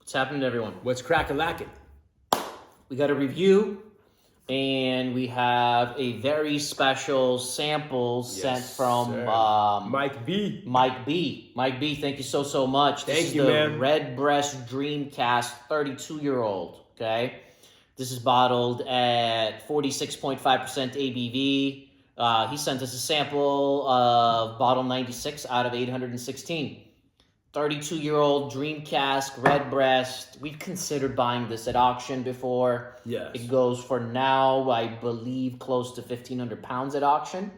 What's happening, everyone? What's crack-a-lackin'? We got a review, and we have a very special sample sent from Mike B. Mike B. Mike B, thank you so much. Thank you, man. This is the Redbreast Dream Cask 32-year-old, okay? This is bottled at 46.5% ABV. He sent us a sample of bottle 96 out of 816. 32-year-old Dream Cask Redbreast. We've considered buying this at auction before. Yes. It goes for now, I believe, close to 1,500 pounds at auction.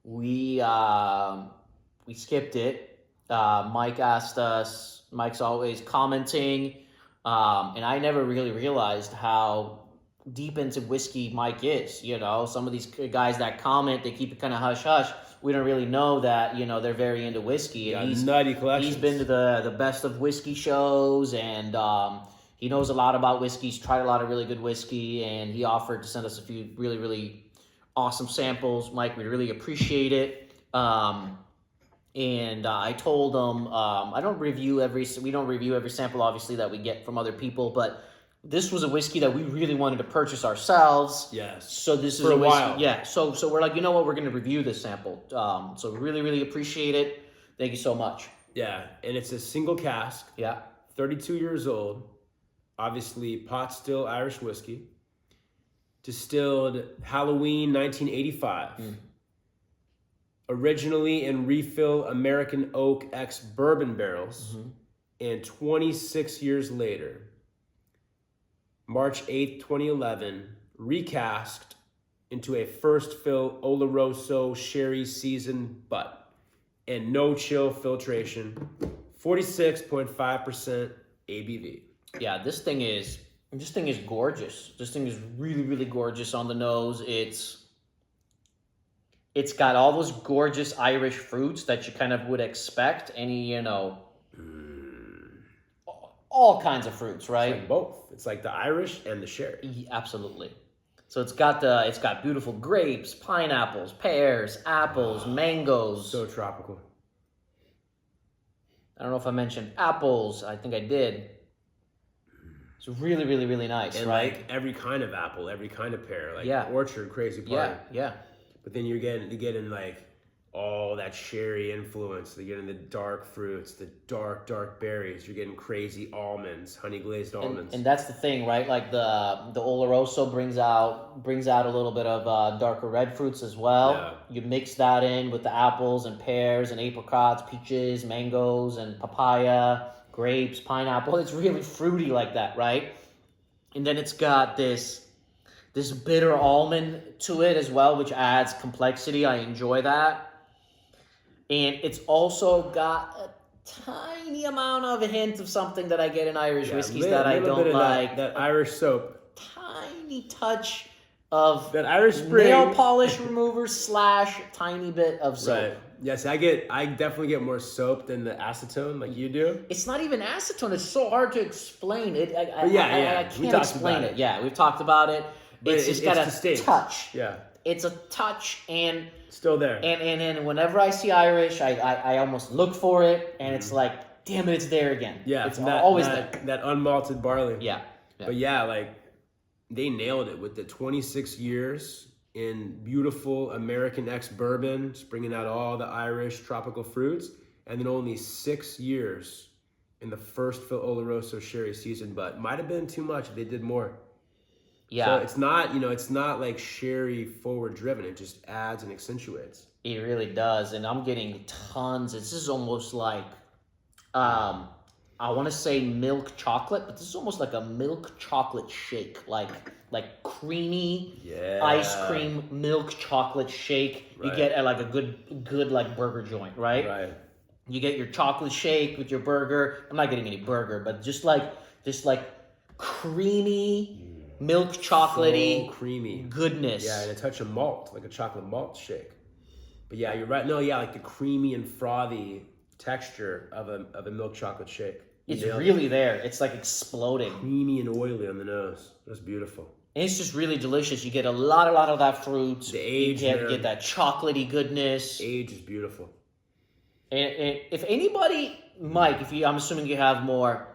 We skipped it. Mike asked us. Mike's always commenting, and I never really realized how deep into whiskey Mike is. You know, some of these guys that comment, they keep it kind of hush hush. We don't really know that, you know, they're very into whiskey. And he's nutty collections. He's been to the best of whiskey shows, and he knows a lot about whiskey. He's tried a lot of really good whiskey, and he offered to send us a few really, really awesome samples. Mike, we really appreciate it. And I told him, we don't review every sample, obviously, that we get from other people, but this was a whiskey that we really wanted to purchase ourselves. Yes. So this is for a while. Yeah. So we're like, you know what? We're going to review this sample. So really, really appreciate it. Thank you so much. Yeah, and it's a single cask. Yeah. 32 years old. Obviously, pot still Irish whiskey. Distilled Halloween 1985. Originally in refill American oak ex-bourbon barrels. And 26 years later, March 8th, 2011, recast into a first fill Oloroso sherry seasoned butt and no chill filtration, 46.5% ABV. Yeah, this thing is gorgeous. This thing is really, really gorgeous on the nose. It's got all those gorgeous Irish fruits that you kind of would expect. Any, you know, all kinds of fruits, right? It's like both. It's like the Irish and the sherry. Yeah, absolutely. So it's got beautiful grapes, pineapples, pears, apples, mangoes. So tropical. I don't know if I mentioned apples. I think I did. It's really, really, really nice, and right? Like every kind of apple, every kind of pear, like yeah. orchard, crazy party. Yeah. But then you're getting like all that sherry influence. You're getting the dark fruits, the dark berries. You're getting crazy almonds, honey glazed almonds. And that's the thing, right? Like the Oloroso brings out a little bit of darker red fruits as well. Yeah. You mix that in with the apples and pears and apricots, peaches, mangoes, and papaya, grapes, pineapple. It's really fruity like that, right? And then it's got this bitter almond to it as well, which adds complexity. I enjoy that. And it's also got a tiny amount of a hint of something that I get in Irish whiskeys that I don't like. That Irish soap. Tiny touch of that Irish spring. Nail polish remover / tiny bit of soap. Right. Yes, I definitely get more soap than the acetone like you do. It's not even acetone. It's so hard to explain it. I can't explain it. Yeah, we've talked about it. It's just got a touch. Yeah. It's a touch and still there. And whenever I see Irish, I almost look for it, and it's like, damn it, it's there again. Yeah, it's always there. That unmalted barley. Yeah. But yeah, like they nailed it with the 26 years in beautiful American ex-bourbon, bringing out all the Irish tropical fruits, and then only 6 years in the first fill Oloroso sherry season. But might have been too much if they did more. Yeah. So it's not like sherry forward driven. It just adds and accentuates. It really does. And I'm getting tons. This is almost like, I want to say milk chocolate, but this is almost like a milk chocolate shake, like creamy ice cream milk chocolate shake. Right. You get at like a good like burger joint, right? Right. You get your chocolate shake with your burger. I'm not getting any burger, but just like creamy milk chocolatey, so creamy goodness. Yeah, and a touch of malt, like a chocolate malt shake. But yeah, you're right. No, yeah, like the creamy and frothy texture of a milk chocolate shake. It's really there. It's like exploding. Creamy and oily on the nose. That's beautiful. And it's just really delicious. You get a lot of that fruit. The age, you get that chocolatey goodness. Age is beautiful. And if anybody, Mike, I'm assuming you have more,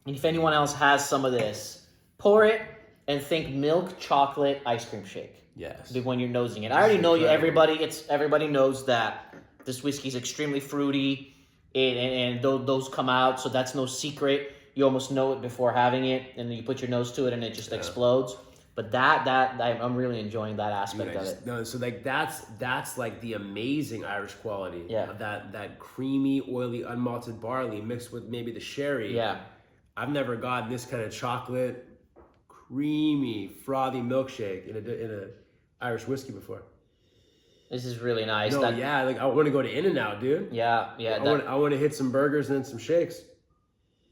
and if anyone else has some of this, pour it and think milk chocolate ice cream shake. Yes. When you're nosing it. I already know you. Everybody knows that this whiskey is extremely fruity, and those come out, so that's no secret. You almost know it before having it, and then you put your nose to it, and it just explodes. But I'm really enjoying that aspect of it. No, so like that's like the amazing Irish quality. Yeah. Of that creamy, oily, unmalted barley mixed with maybe the sherry. Yeah. I've never gotten this kind of chocolate, creamy, frothy milkshake in a Irish whiskey before. This is really nice. No, yeah, like I want to go to In-N-Out, dude. Yeah. I want to hit some burgers and then some shakes.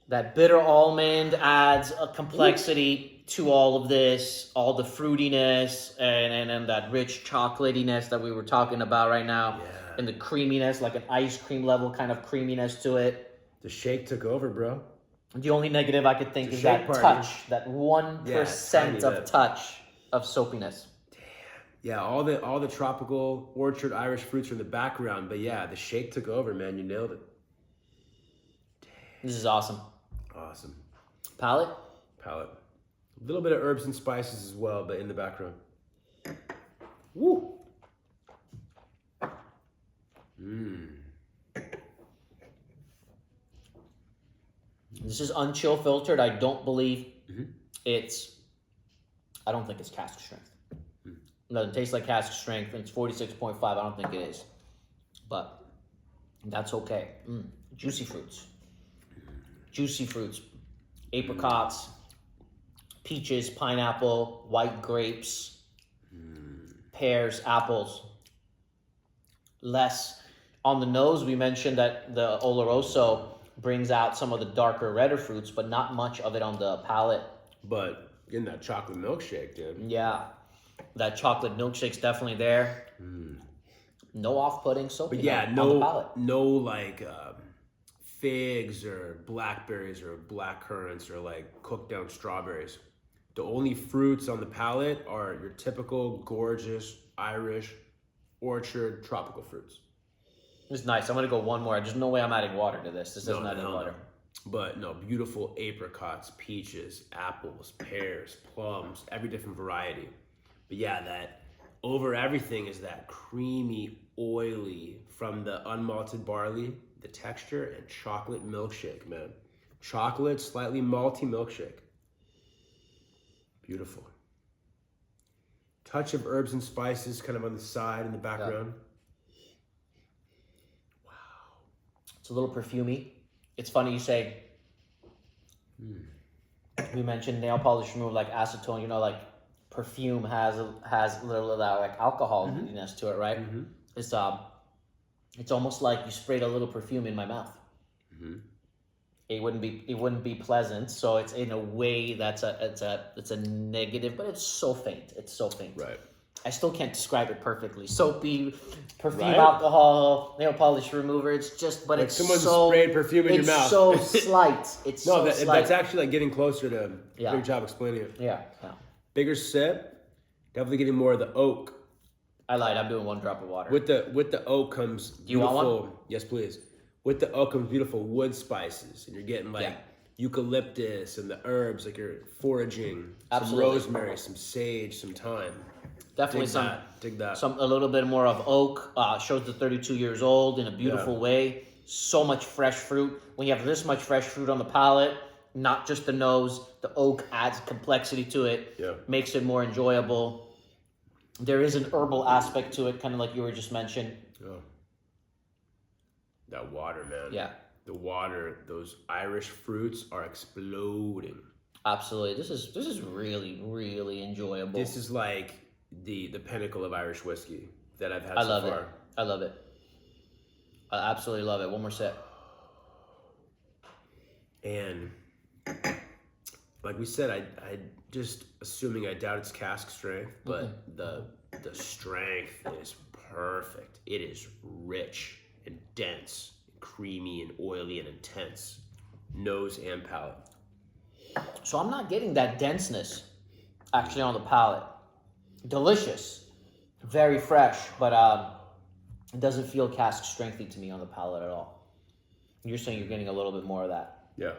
That bitter almond adds a complexity to all of this, all the fruitiness and that rich chocolatiness that we were talking about right now. Yeah. And the creaminess, like an ice cream level kind of creaminess to it. The shake took over, bro. The only negative I could think is that party. touch, that 1% of touch of soapiness. Yeah, all the tropical orchard Irish fruits are in the background, but yeah, the shake took over, man. You nailed it. This is awesome. Awesome. Palate? Palate. A little bit of herbs and spices as well, but in the background. Woo! This is unchill filtered. I don't believe I don't think it's cask strength. It doesn't taste like cask strength, and it's 46.5. I don't think it is. But that's okay. Juicy fruits. Juicy fruits. Apricots, peaches, pineapple, white grapes, pears, apples. Less on the nose. We mentioned that the Oloroso brings out some of the darker, redder fruits, but not much of it on the palate. But in that chocolate milkshake, dude. Yeah, that chocolate milkshake's definitely there. No off-putting soapy. But yeah, on the palate. no like figs or blackberries or black currants or like cooked down strawberries. The only fruits on the palate are your typical gorgeous Irish orchard tropical fruits. It's nice. I'm gonna go one more. There's no way I'm adding water to this. This doesn't add any water. But no, beautiful apricots, peaches, apples, pears, plums, every different variety. But yeah, that over everything is that creamy, oily from the unmalted barley, the texture, and chocolate milkshake, man. Chocolate, slightly malty milkshake. Beautiful. Touch of herbs and spices kind of on the side in the background. Wow. It's a little perfumey. It's funny you say, we mentioned nail polish remover, like acetone, like perfume has a little of that like alcoholiness to it, right? It's almost like you sprayed a little perfume in my mouth. It wouldn't be pleasant. So it's in a way it's a negative, but it's so faint. It's so faint. Right. I still can't describe it perfectly. Soapy, perfume, alcohol, nail polish remover. It's just, but like it's someone so sprayed perfume in your mouth. It's so slight. It's no, so slight. That's actually like getting closer to. Yeah. Good job explaining it. Yeah. Bigger sip. Definitely getting more of the oak. I lied. I'm doing one drop of water. With the oak comes beautiful. You want one? Yes, please. With the oak comes beautiful wood spices, and you're getting like eucalyptus and the herbs, like you're foraging. Absolutely. Some rosemary, some sage, some thyme. Definitely Dig that. A little bit more of oak. Shows the 32 years old in a beautiful way. So much fresh fruit. When you have this much fresh fruit on the palate, not just the nose, the oak adds complexity to it. Yeah. Makes it more enjoyable. There is an herbal aspect to it, kind of like you were just mentioned. Oh. That water, man. Yeah. The water, those Irish fruits are exploding. Absolutely. This is really, really enjoyable. This is like the pinnacle of Irish whiskey that I've had I so love far. it. I love it. I absolutely love it. One more sip. And like we said, I just assuming I doubt its cask strength, but the strength is perfect. It is rich and dense, and creamy and oily and intense, nose and palate. So I'm not getting that denseness actually on the palate. Delicious, very fresh, but It doesn't feel cask strengthy to me on the palate at all. You're saying you're getting a little bit more of that. Yeah.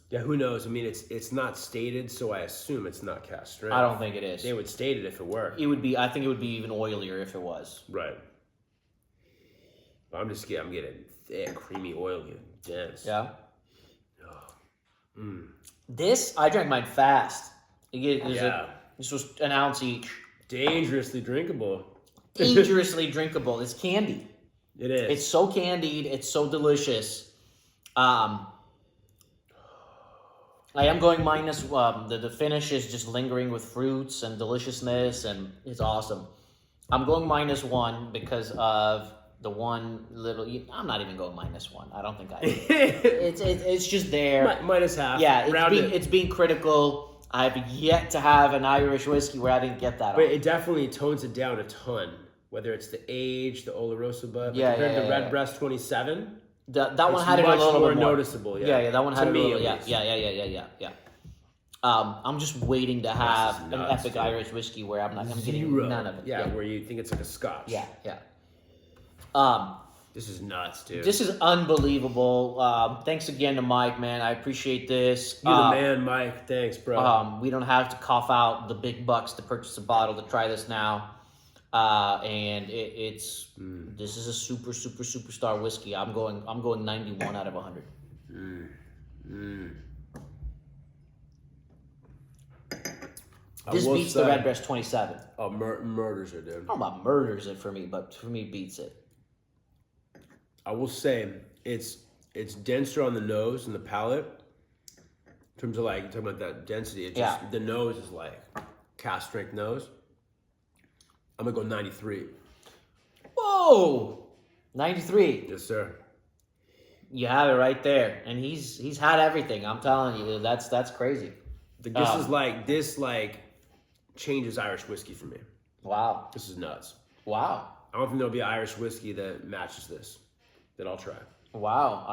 Yeah, who knows? I mean, it's not stated, so I assume it's not cask strength. I don't think it is. They would state it if it were. It would be. I think it would be even oilier if it was. Right. I'm getting thick, creamy, oily, dense. Yeah. This, I drank mine fast. This was an ounce each. Dangerously drinkable. Dangerously drinkable. It's candy. It is. It's so candied. It's so delicious. I am going minus. The finish is just lingering with fruits and deliciousness, and it's awesome. I'm going -1 because of the one little. I'm not even going -1. I don't think I. It's just there. -half. Yeah, it's being critical. I've yet to have an Irish whiskey where I didn't get that. But it definitely tones it down a ton. Whether it's the age, the Oloroso bud, compared to Redbreast 27. That one had it a little bit more noticeable. Yeah, that one had to it a me, little. Yeah. I'm just waiting to have an epic Irish whiskey where I'm getting none of it. Yeah, where you think it's like a Scotch. Yeah. This is nuts, dude. This is unbelievable. Thanks again to Mike, man. I appreciate this. You're the man, Mike. Thanks, bro. We don't have to cough out the big bucks to purchase a bottle to try this now. And this is a superstar whiskey. I'm going 91 out of 100. This beats the Redbreast 27. Oh, murders it, dude. I don't know about murders it for me, but for me beats it. I will say it's denser on the nose and the palate. In terms of like talking about that density, the nose is like cask strength nose. I'm gonna go 93. Whoa, 93. Yes, sir. You have it right there, and he's had everything. I'm telling you, that's crazy. This changes Irish whiskey for me. Wow, this is nuts. Wow, I don't think there'll be an Irish whiskey that matches this that I'll try. Wow,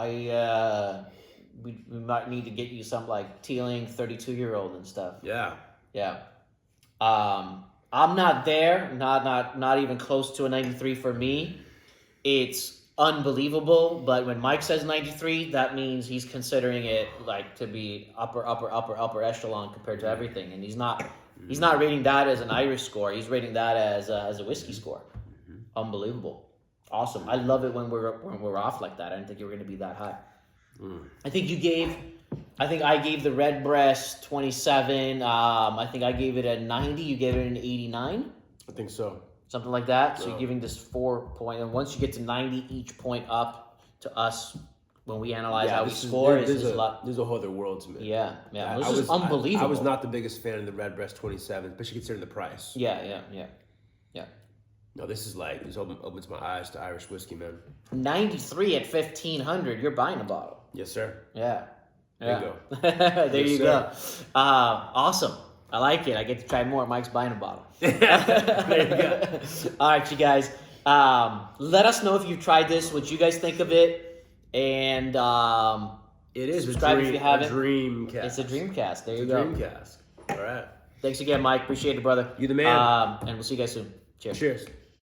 we might need to get you some like Teeling 32-year-old and stuff. Yeah. I'm not there, not even close to a 93 for me. It's unbelievable, but when Mike says 93, that means he's considering it like to be upper echelon compared to everything, and he's not rating that as an Irish score. He's rating that as a whiskey score. Unbelievable, awesome. I love it when we're off like that. I didn't think you were going to be that high. I think I gave the Redbreast 27. I think I gave it a 90. You gave it an 89. I think so. Something like that. So you're giving this 4 point. And once you get to 90, each point up to us when we analyze how we score is a lot. There's a whole other world to me. Yeah. This is unbelievable. I was not the biggest fan of the Redbreast 27, especially considering the price. Yeah. No, this opens my eyes to Irish whiskey, man. 93 at 1,500. You're buying a bottle. Yes, sir. Yeah. There you go. There you go. Awesome. I like it. I get to try more. Mike's buying a bottle. There you go. All right, you guys. Let us know if you've tried this, what you guys think of it. And it is subscribe if you haven't. A dream cask. It's a dream cask. There you go. Dream cask. All right. Thanks again, Mike. Appreciate it, brother. You the man. And we'll see you guys soon. Cheers. Cheers.